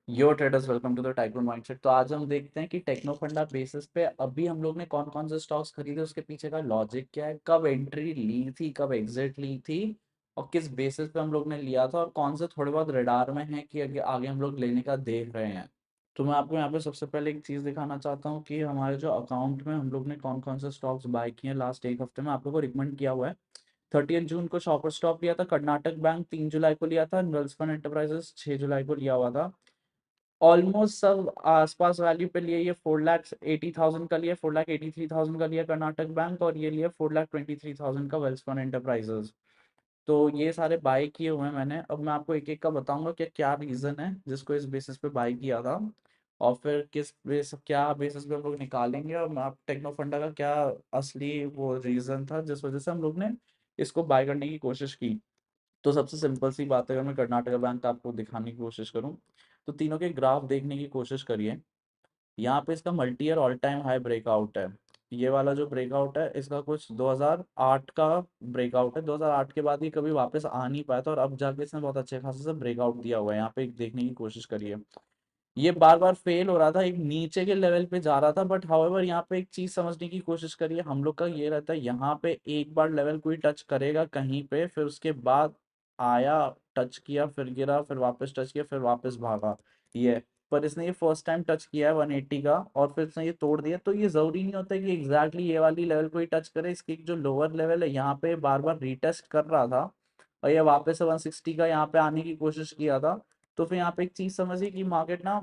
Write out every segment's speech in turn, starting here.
Yo traders, welcome to the tycoon mindset. तो आज हम देखते हैं कि टेक्नो फंडा बेसिस पे अभी हम लोग ने कौन कौन से स्टॉक्स खरीदे, उसके पीछे का लॉजिक क्या है, कब एंट्री ली थी, कब एग्जिट ली थी, और किस बेसिस पे हम लोग ने लिया था, और कौन से थोड़े बहुत रडार में हैं कि आगे आगे हम लोग लेने का देख रहे हैं। तो मैं आपको यहाँ पे सबसे पहले एक चीज़ दिखाना चाहता हूँ कि हमारे जो अकाउंट में हम लोग ने कौन कौन से स्टॉक्स बाय किए हैं लास्ट एक हफ्ते में। आप लोग को रिकमेंड किया हुआ है 30 जून को शॉपर स्टॉप लिया था, कर्नाटक बैंक 3 जुलाई को लिया था, वेल्सपन एंटरप्राइजेस 6 जुलाई को लिया हुआ था। ऑलमोस्ट सब आसपास वैल्यू पे लिए। ये 4,80,000 का लिया, 4,83,000 का लिया कर्नाटक बैंक, और ये लिया 4,23,000 का वेल्सपन एंटरप्राइजेस। तो ये सारे बाय किए हुए हैं मैंने। अब मैं आपको एक एक का बताऊंगा कि क्या रीजन है जिसको इस बेसिस पे बाय किया था, और फिर किस बेस क्या बेसिस पे हम लोग निकालेंगे, और मैं आप टेक्नो फंडा का क्या असली वो रीजन था जिस वजह से हम लोग ने इसको बाय करने की कोशिश की। तो सबसे सिंपल सी बात है, अगर मैं कर्नाटका बैंक आपको दिखाने की कोशिश करूं तो तीनों के ग्राफ देखने की कोशिश करिए। यहाँ पे इसका multi year all time high breakout है। ये वाला जो ब्रेकआउट है इसका कुछ 2008 का ब्रेकआउट है। 2008 के बाद ये कभी वापस आ नहीं पाया था, और अब जाके इसने बहुत अच्छे खासे से ब्रेकआउट दिया हुआ है। यहाँ पे देखने की कोशिश करिए, ये बार बार फेल हो रहा था, एक नीचे के लेवल पे जा रहा था, बट हाउएवर यहाँ पे एक चीज समझने की कोशिश करिए। हम लोग का ये रहता है यहाँ पे एक बार लेवल कोई टच करेगा कहीं पे, फिर उसके बाद आया, टच किया, फिर गिरा, फिर वापस टच किया, फिर वापस भागा। ये पर इसने ये फर्स्ट टाइम टच किया है 180 का, और फिर इसने ये तोड़ दिया। तो ये जरूरी नहीं होता कि एग्जैक्टली ये वाली लेवल को ही टच करे। इसकी जो लोअर लेवल है यहाँ पे बार बार रीटेस्ट कर रहा था, और ये वापस से 160 का यहाँ पे आने की कोशिश किया था। तो फिर यहाँ पे एक चीज समझिए कि मार्केट ना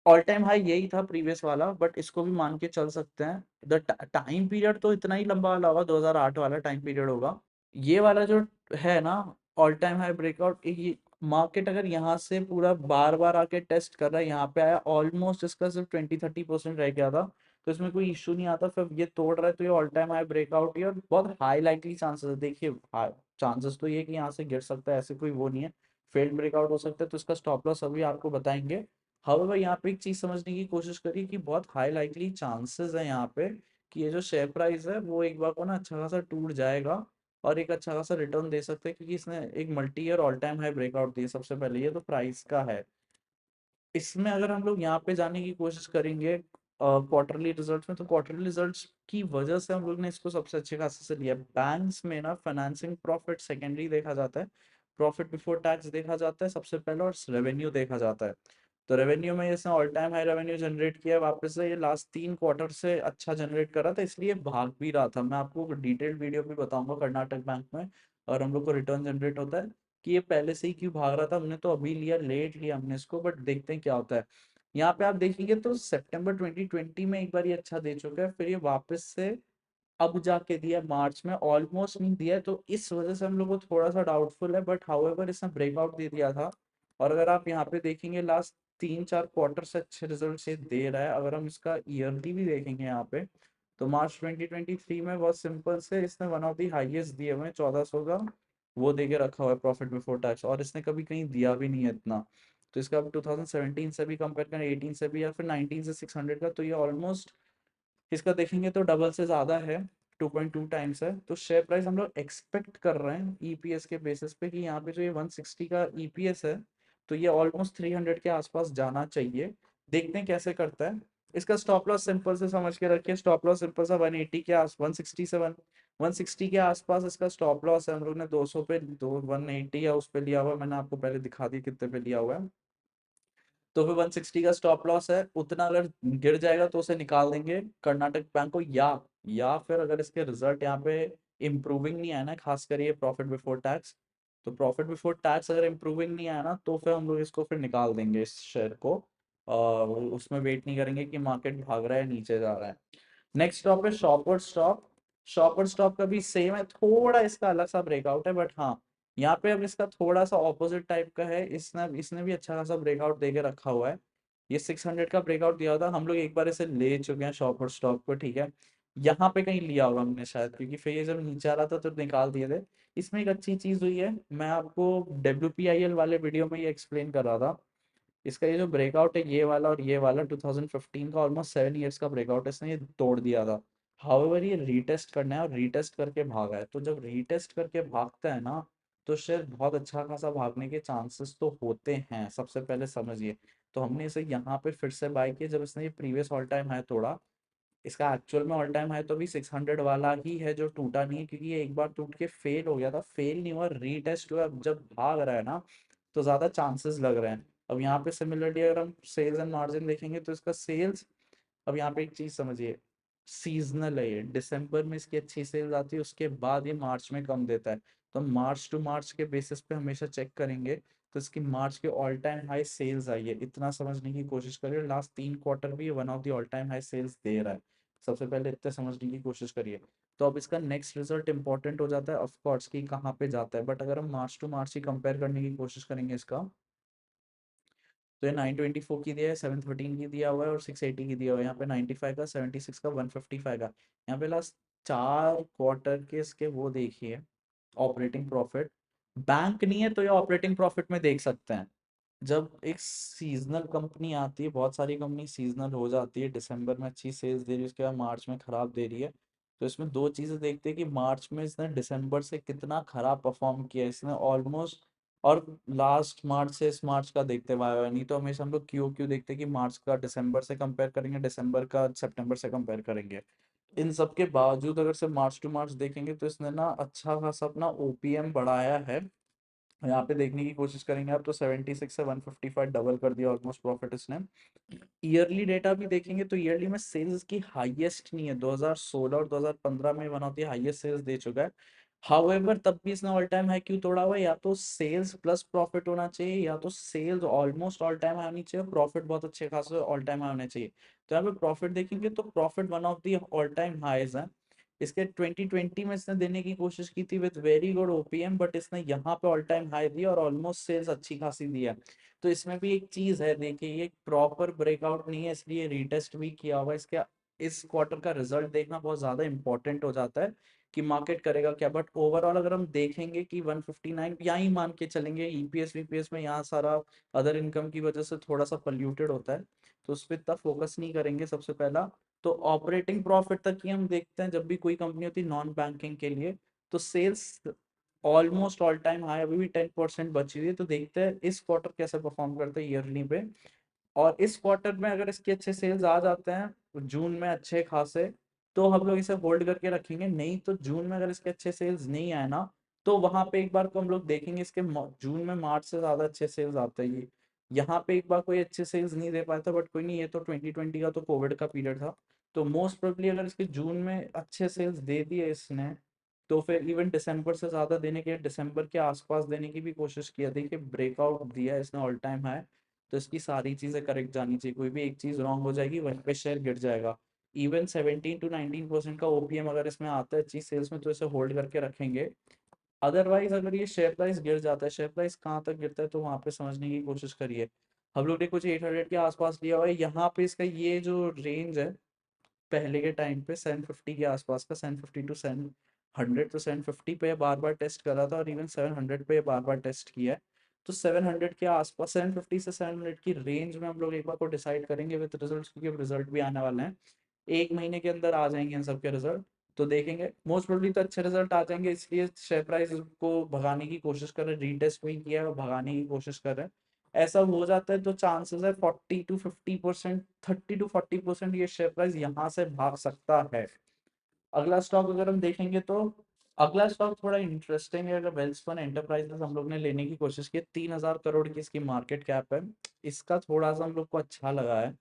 ऑल टाइम हाई यही था प्रीवियस वाला, बट इसको भी मान के चल सकते हैं। द टाइम पीरियड तो इतना ही लंबा वाला होगा, 2008 वाला टाइम पीरियड होगा। ये वाला जो है ना, ऑल टाइम हाई ब्रेकआउट, ये मार्केट अगर यहाँ से पूरा बार बार आके टेस्ट कर रहा है, यहाँ पे आया, ऑलमोस्ट इसका सिर्फ 20-30% रह गया था, तो इसमें कोई इशू नहीं आता। फिर ये तोड़ रहा है तो ये ऑल टाइम हाई ब्रेकआउट ही है, और बहुत हाई लाइकली चांसेस है। देखिए, चांसेस तो ये कि यहाँ से गिर सकता है, ऐसे कोई वो नहीं है। फेल्ड ब्रेकआउट हो सकता है, तो इसका स्टॉप लॉस अभी आपको बताएंगे। हाउएवर यहाँ पे एक चीज समझने की कोशिश करिए कि बहुत हाई लाइकली चांसेस है यहाँ पे कि ये जो शेयर प्राइस है वो एक बार को ना अच्छा खासा टूट जाएगा, और एक अच्छा खासा रिटर्न दे सकते हैं, क्योंकि इसने एक multi year all time high breakout दिया सबसे पहले। ये तो प्राइस का है। इसमें अगर हम लोग यहाँ पे जाने की कोशिश करेंगे क्वार्टरली रिजल्ट्स में, तो क्वार्टरली रिजल्ट्स की वजह से हम लोग ने इसको सबसे अच्छे खासे से लिया। बैंक्स में ना फाइनेंसिंग प्रॉफिट सेकेंडरी देखा जाता है, प्रॉफिट बिफोर टैक्स देखा जाता है सबसे पहले, और रेवेन्यू देखा जाता है। तो रेवेन्यू में इसने all time high revenue generate किया है वापस से। ये लास्ट 3 क्वार्टर से अच्छा जनरेट कर रहा था, इसलिए भाग भी रहा था। मैं आपको डिटेल्ड वीडियो भी बताऊंगा कर्नाटक बैंक में, और हम लोग को रिटर्न जनरेट होता है कि ये पहले से ही क्यों भाग रहा था। हमने तो अभी लिया, लेट लिया हमने इसको, बट देखते हैं क्या होता है। यहाँ पे आप देखेंगे तो सितंबर 2020 में एक बार ये अच्छा दे चुका है, फिर ये वापस से अब जाके दिया मार्च में, ऑलमोस्ट नहीं दिया है, तो इस वजह से हम लोग को थोड़ा सा डाउटफुल है। बट हाउएवर इसने ब्रेकआउट दे दिया था, और अगर आप यहाँ पे देखेंगे लास्ट 3-4 क्वार्टर से अच्छे रिजल्ट ये दे रहा है। अगर हम इसका ईयरली भी देखेंगे यहाँ पे, तो मार्च 2023 में बहुत सिंपल से इसने वन ऑफ दी हाईएस्ट दिए हुए हैं, 1400 का वो दे के रखा हुआ है प्रॉफिट बिफोर टैक्स, और इसने कभी कहीं दिया भी नहीं है इतना। तो इसका अब 2017 से भी कंपेयर करें, 18 से भी, या फिर 19 से 600 का, तो ये ऑलमोस्ट इसका देखेंगे तो डबल से ज़्यादा है, 2.2 टाइम्स है। तो शेयर प्राइस हम लोग एक्सपेक्ट कर रहे हैं ईपीएस के बेसिस पे कि यहाँ पे जो ये 160 का ईपीएस है, तो ये ऑलमोस्ट 300 के आसपास जाना चाहिए। देखते हैं कैसे करता है। इसका स्टॉप लॉस सिंपल से समझ के रखिए। स्टॉप लॉस सिंपल सा 180 के आस 160 से 160 के आसपास इसका स्टॉप लॉस है। हम लोग ने 200 पे 180 या उस पे लिया हुआ है, मैंने आपको पहले दिखा दिया कितने पे लिया हुआ है। तो फिर 160 का स्टॉप लॉस है, उतना अगर गिर जाएगा तो उसे निकाल देंगे कर्नाटक बैंक को। या फिर अगर इसके रिजल्ट यहाँ पे इम्प्रूविंग नहीं आया ना, खासकर ये प्रॉफिट बिफोर टैक्स, तो प्रॉफिट बिफोर टैक्स अगर इम्प्रूविंग नहीं आया ना, तो फिर हम लोग इसको फिर निकाल देंगे इस शेयर को। उसमें वेट नहीं करेंगे कि मार्केट भाग रहा है नीचे जा रहा है। नेक्स्ट स्टॉप है शॉपर स्टॉप। शॉपर स्टॉप का भी सेम है, थोड़ा इसका अलग सा ब्रेकआउट है, बट हाँ यहाँ पे अब इसका थोड़ा सा ऑपोजिट टाइप का है। इसने इसने भी अच्छा खासा ब्रेकआउट दे के रखा हुआ है। ये 600 का ब्रेकआउट दिया था, हम लोग एक बार इसे ले चुके हैं शॉपर स्टॉप को, ठीक है। यहाँ पे कहीं लिया होगा हमने शायद, क्योंकि फिर ये जब नीचे आ रहा था तो निकाल दिए थे। इसमें एक अच्छी चीज हुई है, मैं आपको WPIL वाले वीडियो में ये एक्सप्लेन कर रहा था। इसका ये जो ब्रेकआउट है, ये वाला और ये वाला 2015 का ऑलमोस्ट 7 इयर्स का ब्रेकआउट है, इसने ये तोड़ दिया था। हाउएवर ये रीटेस्ट करना है, और रीटेस्ट करके भागा है। तो जब रीटेस्ट करके भागता है ना, तो शेयर बहुत अच्छा खासा भागने के चांसेस तो होते हैं, सबसे पहले समझिए। तो हमने इसे यहाँ पे फिर से बाय किया जब इसने ये प्रीवियस ऑल टाइम हाई तोड़ा। इसका एक्चुअल में ऑल टाइम हाई तो भी 600 वाला ही है जो टूटा नहीं है, क्योंकि ये एक बार टूट के फेल हो गया था, फेल नहीं हुआ, रीटेस्ट हुआ। अब जब भाग रहा है ना तो ज्यादा चांसेस लग रहे हैं। अब यहाँ पे सिमिलरली अगर हम सेल्स एंड मार्जिन देखेंगे तो इसका सेल्स, अब यहाँ पे एक चीज समझिए, सीजनल है ये, दिसंबर में इसकी अच्छी सेल्स आती है, उसके बाद ये मार्च में कम देता है। तो मार्च टू मार्च के बेसिस पे हमेशा चेक करेंगे, तो इसकी मार्च के ऑल टाइम हाई सेल्स आई है, इतना समझने की कोशिश करिए। लास्ट 3 क्वार्टर भी one of the all time high sales दे रहा है, सबसे पहले इतने समझने की कोशिश करिए। तो अब इसका नेक्स्ट रिजल्ट इंपॉर्टेंट हो जाता है ऑफ कोर्स कि कहाँ पे जाता है, बट अगर हम मार्च टू मार्च ही कंपेयर करने की कोशिश करेंगे इसका, तो ये 924 की दिया है, 713 की दिया हुआ है और 680 की दिया हुआ है। यहाँ पे 95 का, 76 का, 155 का। यहाँ पे लास्ट 4 क्वार्टर के इसके वो देखिए, ऑपरेटिंग प्रॉफिट। बैंक नहीं है तो ये ऑपरेटिंग प्रॉफिट में देख सकते हैं। जब एक सीजनल कंपनी आती है, बहुत सारी कंपनी सीजनल हो जाती है, दिसंबर में अच्छी सेल्स दे रही है, उसके बाद मार्च में खराब दे रही है। तो इसमें दो चीजें देखते हैं कि मार्च में इसने दिसंबर से कितना खराब परफॉर्म किया है इसने ऑलमोस्ट, और लास्ट मार्च से इस मार्च का देखते हैं वाई वाई, नहीं तो हमेशा हम लोग क्यू क्यू देखते हैं कि मार्च का दिसंबर से कंपेयर करेंगे, दिसंबर का सितंबर से कंपेयर करेंगे। इन सब के बावजूद अगर से मार्च टू मार्च देखेंगे तो इसने ना अच्छा खासा अपना ओपीएम बढ़ाया है। यहाँ पे देखने की कोशिश करेंगे आप तो 76 से 155 डबल कर दिया ऑलमोस्ट प्रॉफिट इसने। ईयरली डेटा भी देखेंगे तो ईयरली में सेल्स की हाईएस्ट नहीं है, 2016 और 2015 में one of the highest sales दे चुका है। हाउएवर तब भी इसने ऑल टाइम हाई क्यों तोड़ा हुआ है, या तो सेल्स प्लस प्रॉफिट होना चाहिए, या तो sales almost all time high होनी चाहिए, प्रॉफिट बहुत अच्छे खासे ऑल टाइम हाई होने चाहिए। तो यहाँ पे प्रॉफिट देखेंगे तो profit one of the all time highs है। इसके 2020 में इसने देने की कोशिश की थी with very good OPM, but इसने यहाँ पे ऑल टाइम हाई दिया और ऑलमोस्ट सेल्स अच्छी खासी दिया। तो इसमें भी एक चीज है, देखिए ये प्रॉपर ब्रेकआउट नहीं है, इसलिए रीटेस्ट भी किया हुआ है। इसके इस क्वार्टर का रिजल्ट देखना बहुत ज्यादा इंपॉर्टेंट हो जाता है कि मार्केट करेगा क्या। बट ओवरऑल अगर हम देखेंगे कि 159 यहाँ ही मान के चलेंगे, ईपीएस वीपीएस में यहाँ सारा अदर इनकम की वजह से थोड़ा सा पॉल्यूटेड होता है, तो उस पर इतना फोकस नहीं करेंगे सबसे पहला। तो ऑपरेटिंग प्रॉफिट तक ही हम देखते हैं जब भी कोई कंपनी होती है नॉन बैंकिंग के लिए। तो sales almost all time high, अभी भी 10% बची हुई है, तो देखते हैं इस क्वार्टर कैसे परफॉर्म करते हैं ईयरली पे। और इस क्वार्टर में अगर इसके अच्छे सेल्स आ जाते हैं जून में अच्छे खासे, तो हम लोग इसे होल्ड करके रखेंगे। नहीं तो जून में अगर इसके अच्छे सेल्स नहीं आए ना, तो वहां पे एक बार को हम लोग देखेंगे इसके जून में मार्च से ज्यादा अच्छे सेल्स आते हैं ये। यहाँ पे एक बार कोई अच्छे सेल्स नहीं दे पाया था, बट कोई नहीं, ये तो 2020 का तो कोविड का पीरियड था। तो मोस्ट प्रोबेबली अगर इसके जून में अच्छे सेल्स दे दिए इसने, तो फिर इवन दिसंबर से ज्यादा देने के, दिसंबर के आसपास देने की भी कोशिश किया। देखिए ब्रेकआउट दिया इसने ऑल टाइम हाई, तो इसकी सारी चीजें करेक्ट जानी चाहिए, कोई भी एक चीज रॉन्ग हो जाएगी वहीं पे शेयर गिर जाएगा। इवन 17 to 19% का ओपीएम अगर इसमें आता है अच्छी सेल्स में, तो इसे होल्ड करके रखेंगे। अदरवाइज अगर ये शेयर प्राइस गिर जाता है, शेयर प्राइस कहाँ तक गिरता है तो वहां पे समझने की कोशिश करिए। हम लोग ने कुछ 800 के आसपास लिया हुआ है, यहाँ पे इसका ये जो रेंज है पहले के टाइम पे 750 के आसपास का, 750 to 700, तो 750 पे बार बार टेस्ट करा था और इवन 700 पे बार बार टेस्ट किया है। तो 700 के आसपास, 750 से 700 की रेंज में हम लोग एक बार को डिसाइड करेंगे विद रिजल्ट्स, क्योंकि रिजल्ट भी आने वाले हैं, 1 महीने के अंदर आ जाएंगे इन सब के रिजल्ट। तो देखेंगे मोस्ट प्रोबेबली तो अच्छे रिजल्ट आ जाएंगे, इसलिए शेयर प्राइस को भगाने की कोशिश कर रहे हैं, रीटेस्ट भी किया है और भगाने की कोशिश कर रहे हैं। ऐसा हो जाता है तो चांसेस है 40 to 50%, 30 to 40% ये शेयर प्राइस यहाँ से भाग सकता है। अगला स्टॉक अगर हम देखेंगे तो अगला स्टॉक थोड़ा इंटरेस्टिंग है। अगर वेल्सपन एंटरप्राइजेस हम लोग ने लेने की कोशिश की, 3,000 करोड़ की इसकी मार्केट कैप है। इसका थोड़ा सा हम लोग को अच्छा लगा है,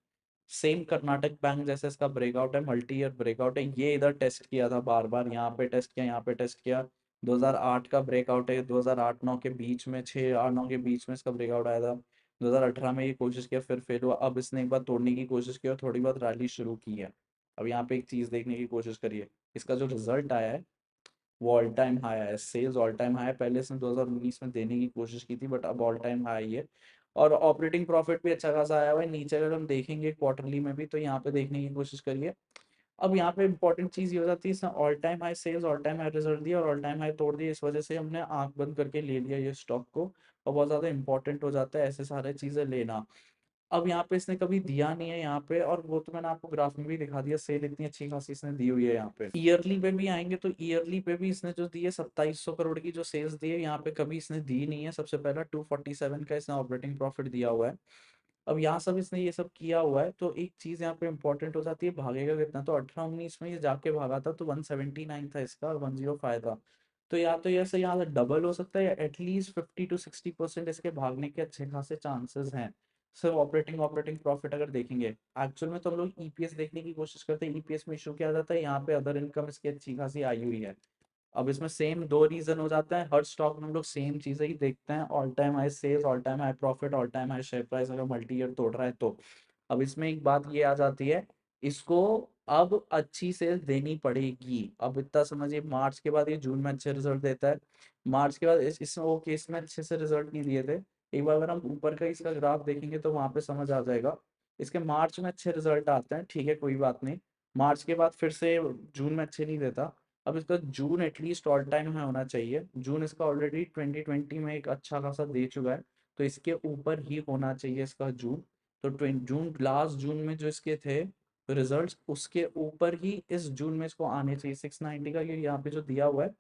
सेम कर्नाटक बैंक जैसे इसका ब्रेकआउट है, मल्टी ईयर ब्रेकआउट है। ये इधर टेस्ट किया था बार बार, यहाँ पे टेस्ट किया, यहाँ पे टेस्ट किया। 2008 का ब्रेकआउट है, 2008-9 के बीच में, 6 और 9 के बीच में इसका ब्रेकआउट आया था। 2018 में ये कोशिश किया, फिर फेल हुआ। अब इसने एक बार तोड़ने की कोशिश की और थोड़ी बहुत रैली शुरू की है। अब यहाँ पे एक चीज देखने की कोशिश करिए, इसका जो रिजल्ट आया है वो ऑल टाइम हाई है, सेल्स ऑल टाइम हाई है। पहले इसने 2019 में देने की कोशिश की थी, बट अब ऑल टाइम हाई है। और ऑपरेटिंग प्रॉफिट भी अच्छा खासा आया हुआ है। नीचे अगर हम देखेंगे क्वार्टरली में भी, तो यहाँ पे देखने की कोशिश करिए। अब यहाँ पे इंपॉर्टेंट चीज ये हो जाती है, इसने all time high sales, all time high result दिया और ऑल टाइम हाई तोड़ दिया, इस वजह से हमने आंख बंद करके ले लिया ये स्टॉक को। और बहुत ज्यादा इंपॉर्टेंट हो जाता है ऐसे सारे चीजें लेना। अब यहाँ पे इसने कभी दिया नहीं है यहाँ पे, और वो तो मैंने आपको ग्राफ में भी दिखा दिया, सेल इतनी अच्छी खासी इसने दी हुई है यहाँ पे। ईयरली पे भी आएंगे तो ईयरली पे भी इसने जो दी है 2700 करोड़ की जो सेल्स दी है, यहाँ पे कभी इसने दी नहीं है। सबसे पहला 247 का इसने ऑपरेटिंग प्रॉफिट दिया हुआ है। अब यहाँ सब इसने ये सब किया हुआ है, तो एक चीज यहाँ पे इंपॉर्टेंट हो जाती है, भागेगा कितना। तो 18-19 में ये जाके भागा था तो 179 था इसका और 105 था। तो या तो ऐसे यहाँ से डबल हो सकता है, या एटलीस्ट 50 to 60% इसके भागने के अच्छे खासे चांसेस हैं। सिर्फ ऑपरेटिंग ऑपरेटिंग प्रॉफिट अगर देखेंगे, एक्चुअल में तो हम लोग ईपीएस देखने की कोशिश करते हैं, ईपीएस में इशू क्या आ जाता है, यहाँ पे अदर इनकम इसकी अच्छी खासी आई हुई है। अब इसमें सेम दो रीजन हो जाता है, हर स्टॉक में हम लोग सेम चीजें ही देखते हैं, all time high sales, all time high profit, all time high share price अगर मल्टी ईयर तोड़ रहा है तो। अब इसमें एक बात ये आ जाती है, इसको अब अच्छी सेल्स देनी पड़ेगी। अब इतना समझिए, मार्च के बाद ये जून में अच्छे रिजल्ट देता है, मार्च के बाद इसमें वो केस में अच्छे से रिजल्ट नहीं दिए थे। एक बार अगर हम ऊपर का इसका ग्राफ देखेंगे तो वहां पे समझ आ जाएगा। इसके मार्च में अच्छे रिजल्ट आते हैं, ठीक है कोई बात नहीं, मार्च के बाद फिर से जून में अच्छे नहीं देता। अब इसका जून एटलीस्ट ऑल टाइम है होना चाहिए, जून इसका ऑलरेडी 2020 में एक अच्छा खासा दे चुका है, तो इसके ऊपर ही होना चाहिए इसका जून। तो जून, लास्ट जून में जो इसके थे रिजल्ट्स, उसके ऊपर ही इस जून में इसको आने चाहिए 690 का, ये यहाँ पे जो दिया हुआ है।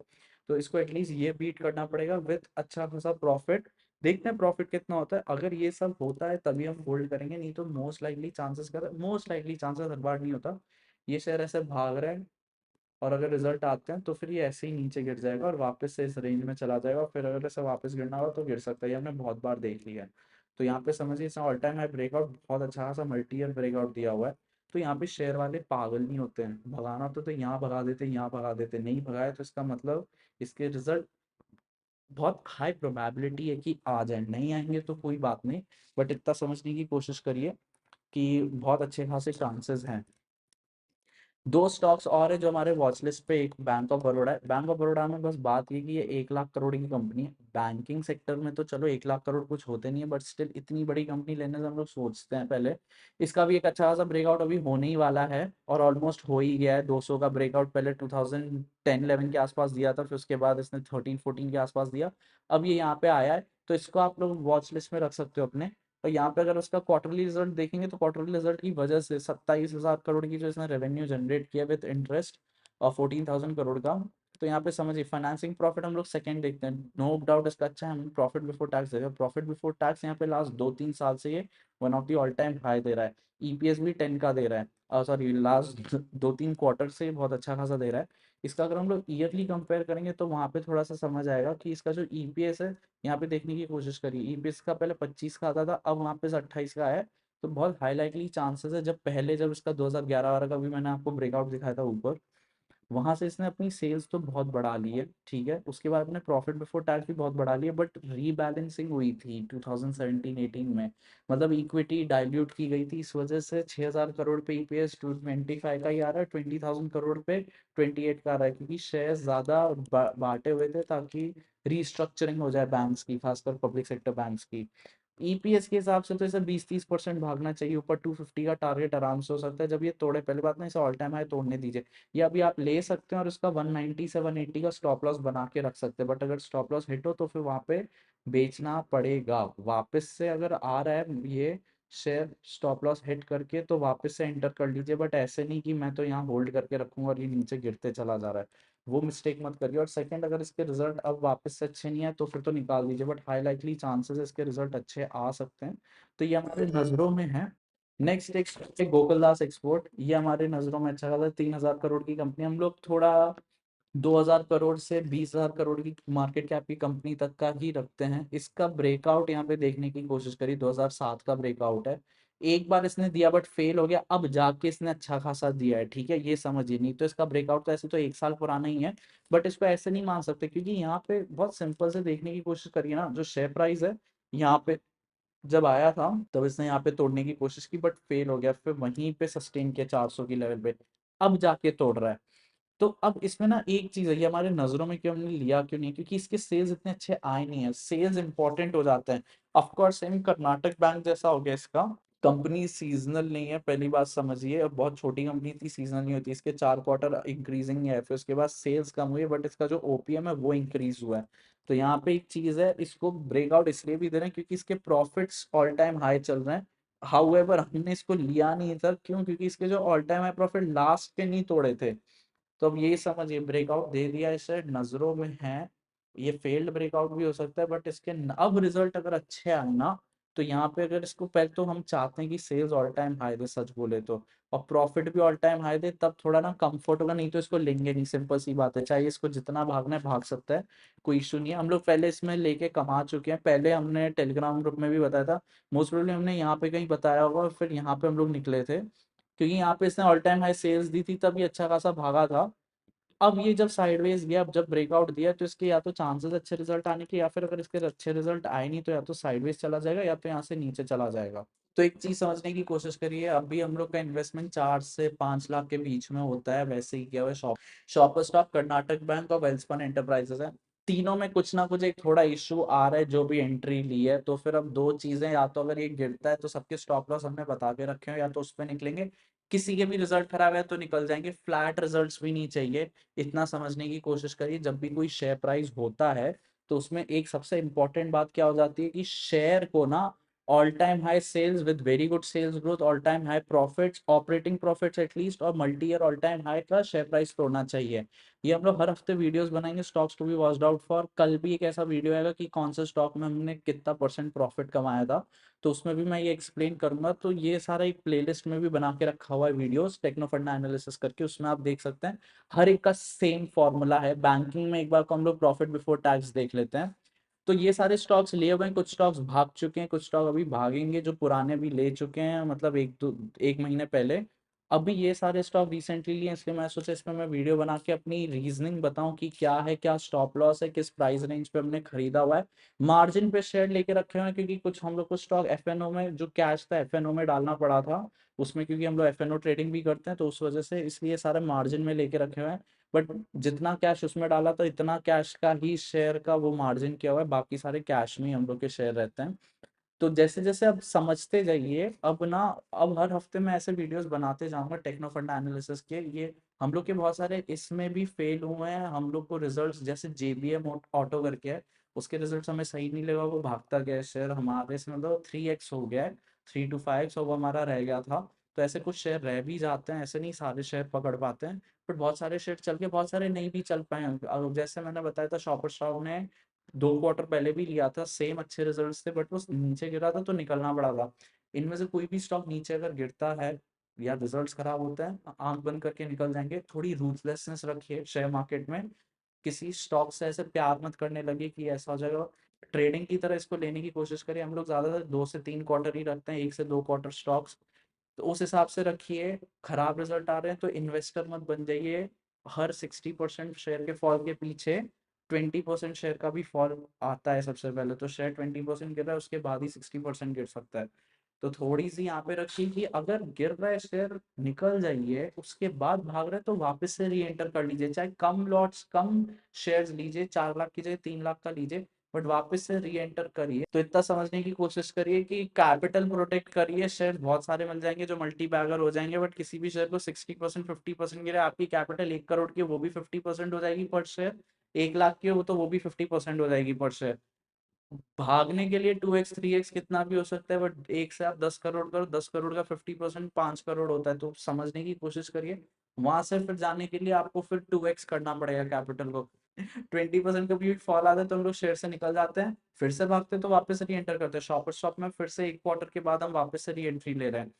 तो इसको एटलीस्ट ये बीट करना पड़ेगा विथ अच्छा खासा प्रॉफिट। देखते हैं प्रॉफिट कितना होता है, अगर ये सब होता है तभी हम होल्ड करेंगे, नहीं तो मोस्ट लाइकली चांसेस हर बार नहीं होता, ये शेयर ऐसे भाग रहा है और अगर रिजल्ट आते हैं तो फिर ये ऐसे ही नीचे गिर जाएगा और वापस से इस रेंज में चला जाएगा, फिर अगर ऐसे वापस गिरना होगा तो गिर सकता है, ये हमने बहुत बार देख लिया है। तो यहाँ पे समझिए इसने ऑल टाइम हाई ब्रेकआउट, बहुत अच्छा खासा मल्टी ईयर ब्रेकआउट दिया हुआ है। तो यहाँ पे शेयर वाले पागल नहीं होते हैं, भगाना तो यहाँ भगा देते, यहाँ भगा देते, नहीं भगाए तो इसका मतलब इसके रिजल्ट बहुत हाई प्रोबेबिलिटी है कि आ जाए, नहीं आएंगे तो कोई बात नहीं, बट इतना समझने की कोशिश करिए कि बहुत अच्छे खासे चांसेस हैं। दो स्टॉक्स और है जो हमारे वॉच लिस्ट पे, एक बैंक ऑफ बड़ौदा है। बैंक ऑफ बड़ौदा में बस बात ये कि ये 1 लाख करोड़ की कंपनी है। बैंकिंग सेक्टर में तो चलो 1 लाख करोड़ कुछ होते नहीं है, बट स्टिल इतनी बड़ी कंपनी लेने से हम लोग सोचते हैं पहले। इसका भी एक अच्छा खासा ब्रेकआउट अभी होने ही वाला है और ऑलमोस्ट हो ही गया है। 200 का ब्रेकआउट पहले 2010-11 के आसपास दिया था, फिर उसके बाद इसने 13-14 के आसपास दिया, अब ये यहाँ पे आया है। तो इसको आप लोग वॉच लिस्ट में रख सकते हो अपने। और यहाँ पे अगर उसका क्वार्टरली रिजल्ट देखेंगे तो क्वार्टरली रिजल्ट की वजह से 27,000 करोड़ की जो इसने रेवेन्यू जनरेट किया विद इंटरेस्ट और 14,000 करोड़ का। तो यहाँ पे समझिए फाइनेंसिंग प्रॉफिट हम लोग सेकंड देखते हैं, नो डाउट इसका अच्छा है, हम प्रॉफिट बिफोर टैक्स देगा, प्रॉफिट बिफोर टैक्स यहाँ पे लास्ट 2-3 साल से ये one of the all time high दे रहा है। ईपीएस भी 10 का दे रहा है, सॉरी लास्ट 2-3 क्वार्टर से बहुत अच्छा खासा दे रहा है। इसका अगर हम लोग ईयरली कंपेयर करेंगे तो वहाँ पे थोड़ा सा समझ आएगा कि इसका जो ईपीएस है, यहाँ पे देखने की कोशिश करिए, ईपीएस का पहले 25 का आता था, अब वहाँ पे 28 का है। तो बहुत हाई लाइकली चांसेस है, जब इसका 2011-12 का भी मैंने आपको ब्रेकआउट दिखाया था ऊपर, वहां से इसने अपनी सेल्स तो बहुत बढ़ा ली है, ठीक है, उसके बाद अपने प्रॉफिट बिफोर टैक्स भी बहुत बढ़ा लिया, बट रीबैलेंसिंग हुई थी 2017-18 में, मतलब इक्विटी डाइल्यूट की गई थी, इस वजह से 6,000 करोड़ पे ईपीएस 225 का ही आ रहा है, 20,000 करोड़ पे 28 का आ रहा है, क्योंकि शेयर ज्यादा बांटे हुए थे ताकि रीस्ट्रक्चरिंग हो जाए बैंक्स की, खासकर पब्लिक सेक्टर बैंक्स की। ईपीएस के हिसाब से तो इसे 20-30% भागना चाहिए ऊपर, 250 का टारगेट आराम से हो सकता है जब ये तोड़े, पहले बात ना इसे ऑल टाइम हाई तोड़ने दीजिए। या अभी आप ले सकते हैं और उसका 190 से 180 का स्टॉप लॉस बना के रख सकते हैं, बट अगर स्टॉप लॉस हिट हो तो फिर वहां पे बेचना पड़ेगा। वापस से अगर आ रहा है ये शेयर स्टॉप लॉस हिट करके तो वापस से एंटर कर लीजिए, बट ऐसे नहीं कि मैं तो यहाँ होल्ड करके रखूंगा और ये नीचे गिरते चला जा रहा है, वो मिस्टेक मत करिए। और सेकंड, अगर इसके रिजल्ट अब वापस से अच्छे नहीं है तो फिर तो निकाल दीजिए, बट हाई लाइकली चांसेस इसके रिजल्ट अच्छे आ सकते हैं, तो ये हमारे नजरों में है। नेक्स्ट एक गोकुलदास एक्सपोर्ट, ये हमारे नजरों में अच्छा खासा 3,000 करोड़ की कंपनी, हम लोग थोड़ा 2,000 करोड़ से 20,000 करोड़ की मार्केट कैप की कंपनी तक का ही रखते हैं। इसका ब्रेकआउट यहाँ पे देखने की कोशिश करी, 2007 का ब्रेकआउट है, एक बार इसने दिया बट फेल हो गया, अब जाके इसने अच्छा खासा दिया है, ठीक है, ये समझिए, नहीं तो इसका ब्रेकआउट तो ऐसे तो 1 साल पुराना ही है, बट इसको ऐसे नहीं मान सकते, क्योंकि यहाँ पे बहुत सिंपल से देखने की कोशिश करिए ना, जो शेयर प्राइस है यहाँ पे जब आया था तब इसने यहाँ पे तोड़ने की कोशिश की बट फेल हो गया, फिर वहीं पे सस्टेन किया 400 की लेवल पे, अब जाके तोड़ रहा है। तो अब इसमें ना एक चीज है, ये हमारे नजरों में क्यों हमने लिया क्यों नहीं, क्योंकि इसके सेल्स इतने अच्छे आए नहीं है, सेल्स इंपॉर्टेंट हो जाते हैं। ऑफकोर्स सेम कर्नाटक बैंक जैसा हो गया इसका, कंपनी सीजनल नहीं है, पहली बात समझिए, और बहुत छोटी कंपनी थी, सीजनल नहीं होती, इसके 4 क्वार्टर इंक्रीजिंग है, फिर उसके बाद सेल्स कम हुई है, बट इसका जो ओपीएम है वो इंक्रीज हुआ है। तो यहाँ पे एक चीज है, इसको ब्रेकआउट इसलिए भी दे रहे हैं क्योंकि इसके प्रॉफिट्स ऑल टाइम हाई चल रहे हैं, हाउएवर हमने इसको लिया नहीं था, क्यों? क्योंकि इसके जो all time high profit last के नहीं तोड़े थे। तो अब ये समझिए ब्रेकआउट दे दिया, इसे नजरों में है, ये फेल्ड ब्रेकआउट भी हो सकता है, बट इसके अब रिजल्ट अगर अच्छे आए ना, तो यहाँ पे अगर इसको पहले तो हम चाहते हैं कि सेल्स ऑल टाइम हाई दे, सच बोले तो, और प्रॉफिट भी ऑल टाइम हाई दे, तब थोड़ा ना कंफर्ट होगा, नहीं तो इसको लेंगे नहीं, सिंपल सी बात है। चाहे इसको जितना भागना है भाग सकता है, कोई इशू नहीं है। हम लोग पहले इसमें लेके कमा चुके हैं, पहले हमने टेलीग्राम ग्रुप में भी बताया था, मोस्ट प्रोबेबली हमने यहाँ पे कहीं बताया होगा, और फिर यहाँ पे हम लोग निकले थे, क्योंकि यहाँ पे इसने ऑल टाइम हाई सेल्स दी थी, तब ये अच्छा खासा भागा था। अब ये जब साइडवेज गया, अब जब ब्रेकआउट दिया, तो इसके या तो चांसेस अच्छे रिजल्ट आने के, या फिर अगर इसके अच्छे रिजल्ट आए नहीं, तो या तो साइडवेज चला जाएगा, या तो यहाँ से नीचे चला जाएगा। तो एक चीज समझने की कोशिश करिए, अभी हम लोग का इन्वेस्टमेंट 4 से 5 लाख के बीच में होता है, वैसे ही किया हुआ है। शॉपर स्टॉप, कर्नाटक बैंक और वेल्सपन एंटरप्राइजेस है। तीनों में कुछ ना कुछ एक थोड़ा इशू आ रहा है, जो भी एंट्री ली है। तो फिर अब दो चीजें, या तो अगर ये गिरता है तो सबके स्टॉप लॉस हमने बता के रखे हो, या तो उस पर निकलेंगे, किसी के भी रिजल्ट खराब है तो निकल जाएंगे। फ्लैट रिजल्ट्स भी नहीं चाहिए, इतना समझने की कोशिश करिए। जब भी कोई शेयर प्राइस होता है, तो उसमें एक सबसे इंपॉर्टेंट बात क्या हो जाती है कि शेयर को ना all time high sales with very good sales growth, all time high profits, operating profits at least, और multi year all time high का शेयर प्राइस तोड़ना चाहिए। ये हम लोग हर हफ्ते वीडियोस बनाएंगे, stocks to be watched out for. कल भी एक ऐसा वीडियो आएगा कि कौन से स्टॉक में हमने कितना परसेंट प्रॉफिट कमाया था, तो उसमें भी मैं ये एक्सप्लेन करूंगा। तो ये सारा एक प्लेलिस्ट में भी बना के रखा हुआ है वीडियोस, टेक्नो फंडा एनालिसिस करके, उसमें आप देख सकते हैं। हर एक का सेम फॉर्मूला है। बैंकिंग में एक बार को हम लोग प्रॉफिट बिफोर टैक्स देख लेते हैं। तो ये सारे स्टॉक्स लिए हुए हैं, कुछ स्टॉक्स भाग चुके हैं, कुछ स्टॉक अभी भागेंगे, जो पुराने भी ले चुके हैं, मतलब एक महीने पहले। अभी ये सारे स्टॉक रिसेंटली लिए, इसलिए मैं सोचा इसमें मैं वीडियो बना के अपनी रीजनिंग बताऊं कि क्या है, क्या स्टॉप लॉस है, किस प्राइस रेंज पे हमने खरीदा हुआ है। मार्जिन पे शेयर लेके रखे हुए हैं, क्योंकि कुछ हम लोग को स्टॉक एफएनओ में, जो कैश था एफएनओ में डालना पड़ा था उसमें, क्योंकि हम लोग एफएनओ ट्रेडिंग भी करते हैं, तो उस वजह से इसलिए सारे मार्जिन में लेके रखे हुए हैं। बट जितना कैश उसमें डाला था, इतना कैश का ही शेयर का वो मार्जिन किया हुआ है, बाकी सारे कैश में ही हम लोग के शेयर रहते हैं। तो जैसे जैसे अब समझते जाइए, अब ना, अब हर हफ्ते मैं ऐसे वीडियोस बनाते जाऊंगा टेक्नो फंडा एनालिसिस के। ये हम लोग के बहुत सारे इसमें भी फेल हुए हैं, हम लोग को रिजल्ट्स, जैसे जेबीएम ऑटो करके है, उसके रिजल्ट्स हमें सही नहीं लगा, वो भागता गया शेयर, हमारे इसमें तो 3x हो गया है, 3 to 5, सो वो हमारा रह गया था। तो ऐसे कुछ शेयर रह भी जाते हैं, ऐसे नहीं सारे शेयर पकड़ पाते हैं, बट बहुत सारे शेयर चल के बहुत सारे नहीं भी चल पाए हैं। जैसे मैंने बताया था, शॉपर स्टॉक ने 2 क्वार्टर पहले भी लिया था, सेम अच्छे रिजल्ट्स थे, बट वो नीचे गिरा था तो निकलना पड़ा था। इनमें से कोई भी स्टॉक नीचे अगर गिरता है या रिजल्ट्स खराब होता है, आंख बंद करके निकल जाएंगे। थोड़ी रूथलेसनेस रखिए शेयर मार्केट में, किसी स्टॉक से ऐसे प्यार मत करने लगे कि ऐसा हो जाएगा। ट्रेडिंग की तरह इसको लेने की कोशिश करिए। हम लोग ज्यादातर 2 से 3 क्वार्टर ही रखते हैं, 1 से 2 क्वार्टर स्टॉक्स, तो उस हिसाब से रखिए। खराब रिजल्ट आ रहे हैं तो इन्वेस्टर मत बन जाइए। हर 60% शेयर के फॉल के पीछे 20% शेयर का भी फॉल आता है। सबसे पहले तो शेयर 20% गिर रहा है, उसके बाद ही 60% गिर सकता है। तो थोड़ी सी यहाँ पे रखिए कि अगर गिर रहा है शेयर, निकल जाइए, उसके बाद भाग रहे हैं तो वापस से री एंटर कर लीजिए, चाहे कम लॉट्स, कम शेयर्स लीजिए, 4 लाख की जगह 3 लाख का लीजिए, बट वापस से री एंटर करिए। तो इतना समझने की कोशिश करिए कि कैपिटल प्रोटेक्ट करिए। शेयर बहुत सारे मिल जाएंगे जो मल्टी बैगर हो जाएंगे, बट किसी भी शेयर को 60% 50% गिरे, आपकी कैपिटल 1 करोड़ की, वो भी 50% हो जाएगी पर शेयर। 1 लाख की हो तो वो भी 50% हो जाएगी पर शेयर। भागने के लिए 2x 3x कितना भी हो सकता है, बट एक से आप 10 करोड़ करो, 10 करोड़ का 50% 5 करोड़ होता है। तो समझने की कोशिश करिए। वहां से फिर जाने के लिए आपको फिर 2x करना पड़ेगा कैपिटल को। 20% का भी फॉल आता है तो हम लोग शेयर से निकल जाते हैं, फिर से भागते हैं तो वापस री एंटर करते हैं। शॉपर स्टॉप में फिर से 1 क्वार्टर के बाद हम वापस से री एंट्री ले रहे हैं।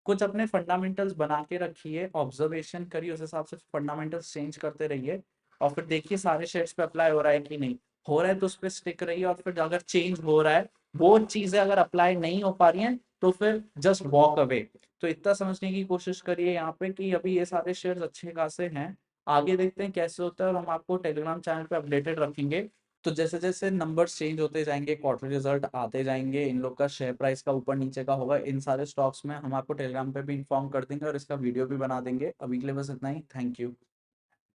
कुछ अपने फंडामेंटल्स बना के रखिए, ऑब्जर्वेशन करिए, उस हिसाब से फंडामेंटल्स चेंज करते रहिए, और फिर देखिए सारे शेयर्स पे अप्लाई हो रहा है कि नहीं हो रहा है, तो उस पर स्टिक रहिए। और फिर अगर चेंज हो रहा है, वो चीजें अगर अप्लाई नहीं हो पा रही हैं, तो फिर जस्ट वॉक अवे। तो इतना समझने की कोशिश करिए यहाँ पे कि अभी ये सारे शेयर्स अच्छे खासे हैं, आगे देखते हैं कैसे होता है, और हम आपको टेलीग्राम चैनल पे अपडेटेड रखेंगे। तो जैसे जैसे नंबर्स चेंज होते जाएंगे, क्वार्टर रिजल्ट आते जाएंगे, इन लोग का शेयर प्राइस का ऊपर नीचे का होगा, इन सारे स्टॉक्स में हम आपको टेलीग्राम पे भी इन्फॉर्म कर देंगे, और इसका वीडियो भी बना देंगे। अभी के लिए बस इतना ही, थैंक यू।